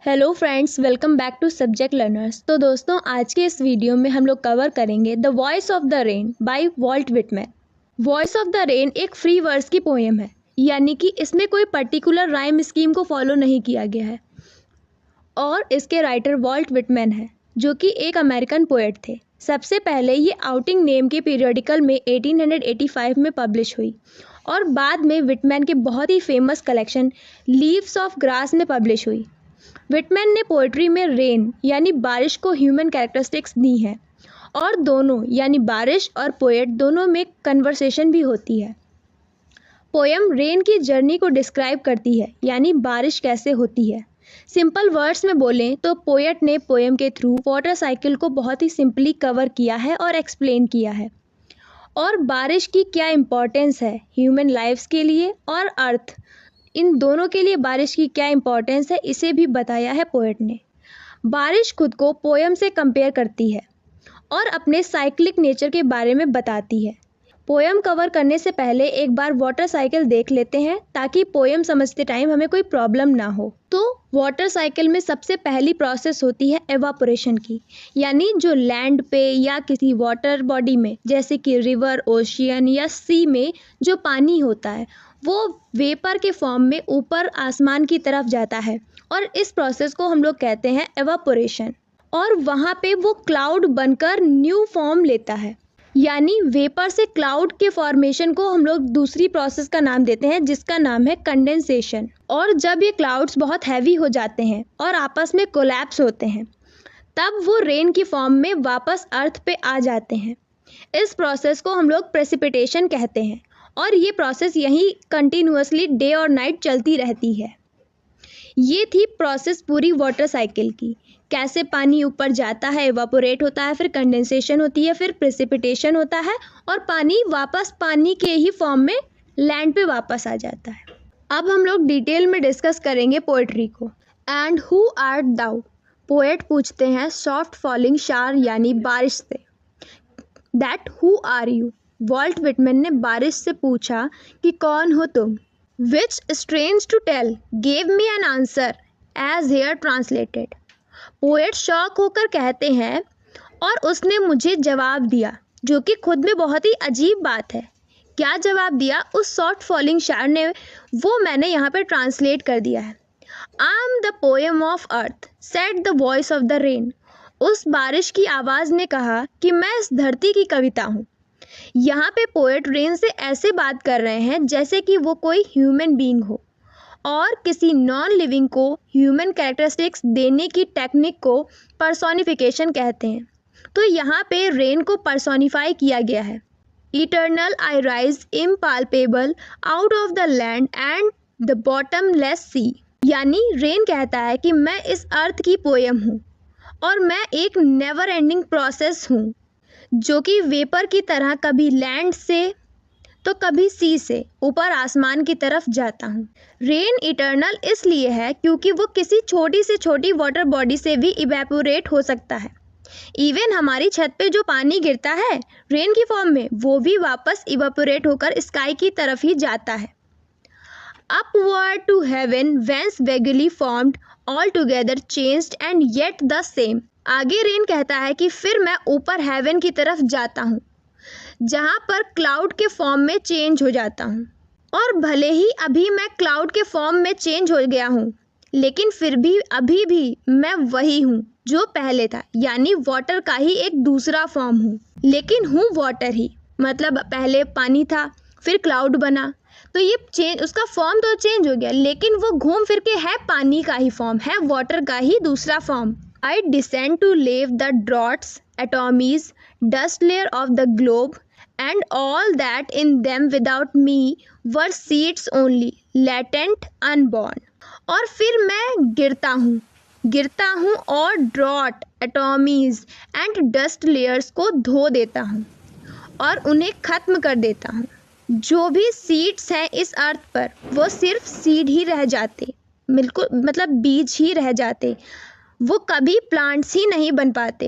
Hello friends, welcome back to subject learners. तो दोस्तों, आज के इस वीडियो में हम लोग कवर करेंगे the voice of the rain bye Walt Whitman. Voice of the rain एक फ्री वर्स की पोएम है, यानी कि इसमें कोई पर्टिकुलर राइम स्कीम को फॉलो नहीं किया गया है और इसके राइटर वॉल्ट विटमैन है, जो कि एक अमेरिकन पोएट थे। सबसे पहले ये आउटिंग नेम के पीरियडिकल में 1885 में पब्लिश हुई और बाद में विटमैन के बहुत ही famous collection Leaves of Grass में पब्लिश हुई। विटमैन ने पोएट्री में रेन यानी बारिश को ह्यूमन कैरेक्टरिस्टिक्स दी हैं और दोनों यानी बारिश और पोएट दोनों में कन्वर्सेशन भी होती है। पोएम रेन की जर्नी को डिस्क्राइब करती है, यानी बारिश कैसे होती है। सिंपल वर्ड्स में बोलें तो पोएट ने पोएम के थ्रू वाटर साइकिल को बहुत ही सिंपली कवर किया है और एक्सप्लेन किया है, और बारिश की क्या इम्पोर्टेंस है ह्यूमन लाइफ्स के लिए और अर्थ, इन दोनों के लिए बारिश की क्या इम्पोर्टेंस है, इसे भी बताया है पोएट ने। बारिश खुद को पोएम से कंपेयर करती है और अपने साइक्लिक नेचर के बारे में बताती है। पोएम कवर करने से पहले एक बार वाटर साइकिल देख लेते हैं, ताकि पोएम समझते टाइम हमें कोई प्रॉब्लम ना हो। तो वाटर साइकिल में सबसे पहली प्रोसेस होती है एवापोरेशन की, यानी जो लैंड पे या किसी वाटर बॉडी में जैसे कि रिवर, ओशियन या सी में जो पानी होता है वो वेपर के फॉर्म में ऊपर आसमान की तरफ जाता है, और इस प्रोसेस को हम लोग कहते हैं एवापोरेशन। और वहाँ पे वो क्लाउड बनकर न्यू फॉर्म लेता है, यानी वेपर से क्लाउड के फॉर्मेशन को हम लोग दूसरी प्रोसेस का नाम देते हैं, जिसका नाम है कंडेंसेशन। और जब ये क्लाउड्स बहुत हैवी हो जाते हैं और आपस में कोलैप्स होते हैं, तब वो रेन की फॉर्म में वापस अर्थ पे आ जाते हैं। इस प्रोसेस को हम लोग प्रेसिपिटेशन कहते हैं, और ये प्रोसेस यहीं कंटिन्यूअसली डे और नाइट चलती रहती है। ये थी प्रोसेस पूरी वाटर साइकिल की, कैसे पानी ऊपर जाता है, एवापोरेट होता है, फिर कंडेंसेशन होती है, फिर प्रेसिपिटेशन होता है, और पानी वापस पानी के ही फॉर्म में लैंड पे वापस आ जाता है। अब हम लोग डिटेल में डिस्कस करेंगे पोएट्री को। And who art thou, poet पूछते हैं सॉफ्ट फॉलिंग शार यानी बारिश से। That who are you, Walt Whitman ने बारिश से पूछा कि कौन हो तुम। Which strange to tell gave me an answer as here translated, poet shock होकर कहते हैं और उसने मुझे जवाब दिया, जो कि खुद में बहुत ही अजीब बात है। क्या जवाब दिया उस सॉफ्ट फॉलिंग शार ने, वो मैंने यहाँ पे ट्रांसलेट कर दिया है। I am the poem of earth said the voice of the rain, उस बारिश की आवाज़ ने कहा कि मैं इस धरती की कविता हूँ। यहाँ पे पोएट रेन से ऐसे बात कर रहे हैं जैसे कि वो कोई ह्यूमन बीइंग हो, और किसी नॉन लिविंग को ह्यूमन कैरेक्टरिस्टिक्स देने की टेक्निक को पर्सोनिफिकेशन कहते हैं। तो यहाँ पे रेन को पर्सोनिफाई किया गया है। Eternal I rise impalpable out of the land and the bottomless sea, यानी रेन कहता है कि मैं इस अर्थ की पोएम हूँ और मैं एक नेवर एंडिंग प्रोसेस हूँ, जो कि वेपर की तरह कभी लैंड से तो कभी सी से ऊपर आसमान की तरफ जाता हूँ। रेन इटर्नल इसलिए है क्योंकि वो किसी छोटी से छोटी वाटर बॉडी से भी इवेपोरेट हो सकता है। इवन हमारी छत पे जो पानी गिरता है रेन की फॉर्म में, वो भी वापस इवेपोरेट होकर स्काई की तरफ ही जाता है। Upward to heaven whence vaguely formed altogether changed and yet the same, आगे रेन कहता है कि फिर मैं ऊपर हेवन की तरफ जाता हूँ, जहाँ पर क्लाउड के फॉर्म में चेंज हो जाता हूँ, और भले ही अभी मैं क्लाउड के फॉर्म में चेंज हो गया हूँ, लेकिन फिर भी अभी भी मैं वही हूँ जो पहले था, यानी वाटर का ही एक दूसरा फॉर्म हूँ, लेकिन हूँ वाटर ही। मतलब पहले पानी था, फिर क्लाउड बना, तो ये चेंज, उसका फॉर्म तो चेंज हो गया, लेकिन वो घूम फिर के है पानी का ही फॉर्म, है वाटर का ही दूसरा form. I descend to leave the draughts, atomies, dust layer of the globe, and all that in them without me were seeds only, latent, unborn. और फिर मैं गिरता हूँ और ड्रॉट, एटॉमीज एंड डस्ट लेयर्स को धो देता हूँ और उन्हें ख़त्म कर देता हूँ। जो भी सीड्स हैं इस अर्थ पर, वो सिर्फ सीड ही रह जाते, बिल्कुल मतलब बीज ही रह जाते, वो कभी प्लांट्स ही नहीं बन पाते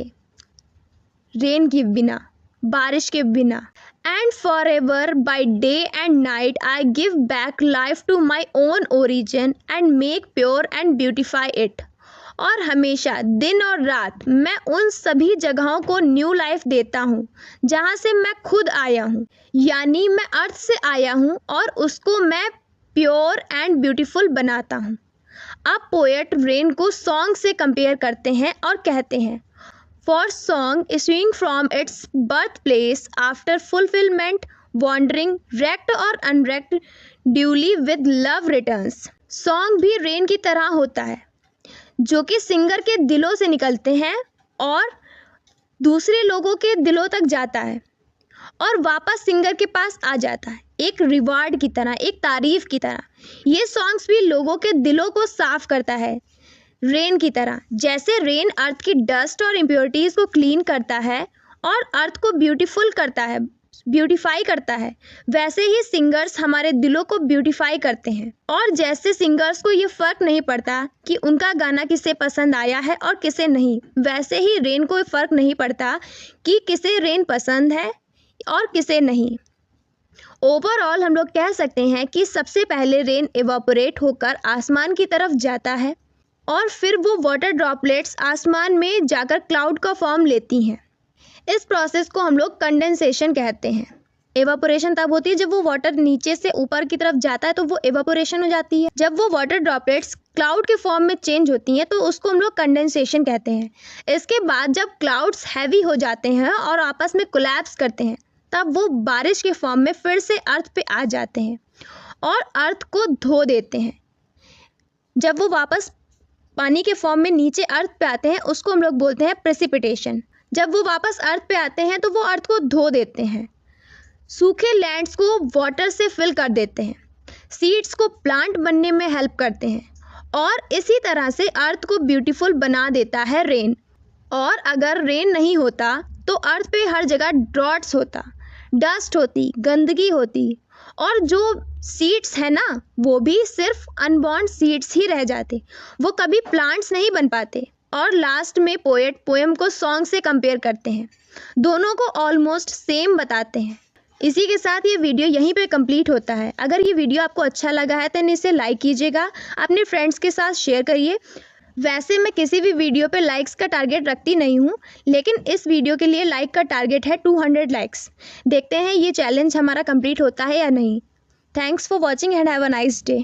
रेन के बिना, बारिश के बिना। And for ever by day and night I give back life to my own origin and make pure and beautify it, और हमेशा दिन और रात मैं उन सभी जगहों को न्यू लाइफ देता हूँ जहाँ से मैं खुद आया हूँ, यानी मैं अर्थ से आया हूँ और उसको मैं प्योर एंड ब्यूटीफुल बनाता हूँ। अब पोएट रेन को सॉन्ग से कंपेयर करते हैं और कहते हैं, for song issuing from its birth place after fulfilment wandering recked और unrecked duly with love returns. Song भी रेन की तरह होता है जो कि सिंगर के दिलों से निकलते हैं और दूसरे लोगों के दिलों तक जाता है और वापस सिंगर के पास आ जाता है, एक रिवार्ड की तरह, एक तारीफ की तरह। ये सॉन्ग्स भी लोगों के दिलों को साफ करता है रेन की तरह। जैसे रेन अर्थ की डस्ट और इम्प्योरिटीज़ को क्लीन करता है और अर्थ को ब्यूटीफाई करता है, वैसे ही सिंगर्स हमारे दिलों को ब्यूटीफाई करते हैं। और जैसे सिंगर्स को ये फ़र्क नहीं पड़ता कि उनका गाना किसे पसंद आया है और किसे नहीं, वैसे ही रेन को फ़र्क नहीं पड़ता कि किसे रेन पसंद है और किसे नहीं। ओवरऑल हम लोग कह सकते हैं कि सबसे पहले रेन इवापोरेट होकर आसमान की तरफ जाता है और फिर वो वाटर ड्रॉपलेट्स आसमान में जाकर क्लाउड का फॉर्म लेती हैं। इस प्रोसेस को हम लोग कंडेंसेशन कहते हैं। एवापोरेशन तब होती है जब वो वाटर नीचे से ऊपर की तरफ जाता है तो वो एवापोरेशन हो जाती है। जब वो वाटर ड्रॉपलेट्स क्लाउड के फॉर्म में चेंज होती हैं तो उसको हम लोग कंडेंसेशन कहते हैं। इसके बाद जब क्लाउड्स हैवी हो जाते हैं और आपस में कोलैप्स करते हैं तब वो बारिश के फॉर्म में फिर से अर्थ पे आ जाते हैं और अर्थ को धो देते हैं। जब वो वापस पानी के फॉर्म में नीचे अर्थ पे आते हैं उसको हम लोग बोलते हैं प्रेसिपिटेशन। जब वो वापस अर्थ पे आते हैं तो वो अर्थ को धो देते हैं, सूखे लैंड्स को वाटर से फिल कर देते हैं, सीड्स को प्लांट बनने में हेल्प करते हैं और इसी तरह से अर्थ को ब्यूटीफुल बना देता है रेन। और अगर रेन नहीं होता तो अर्थ पे हर जगह ड्रॉट्स होता, डस्ट होती, गंदगी होती और जो सीड्स है ना वो भी सिर्फ अनबॉर्न सीड्स ही रह जाते, वो कभी प्लांट्स नहीं बन पाते। और लास्ट में पोएट पोएम को सॉन्ग से कंपेयर करते हैं, दोनों को ऑलमोस्ट सेम बताते हैं। इसी के साथ ये वीडियो यहीं पे कंप्लीट होता है। अगर ये वीडियो आपको अच्छा लगा है तो इसे लाइक कीजिएगा, अपने फ्रेंड्स के साथ शेयर करिए। वैसे मैं किसी भी वीडियो पे लाइक्स का टारगेट रखती नहीं हूँ, लेकिन इस वीडियो के लिए लाइक का टारगेट है 200 लाइक्स। देखते हैं ये चैलेंज हमारा कंप्लीट होता है या नहीं। Thanks for watching and have a nice day.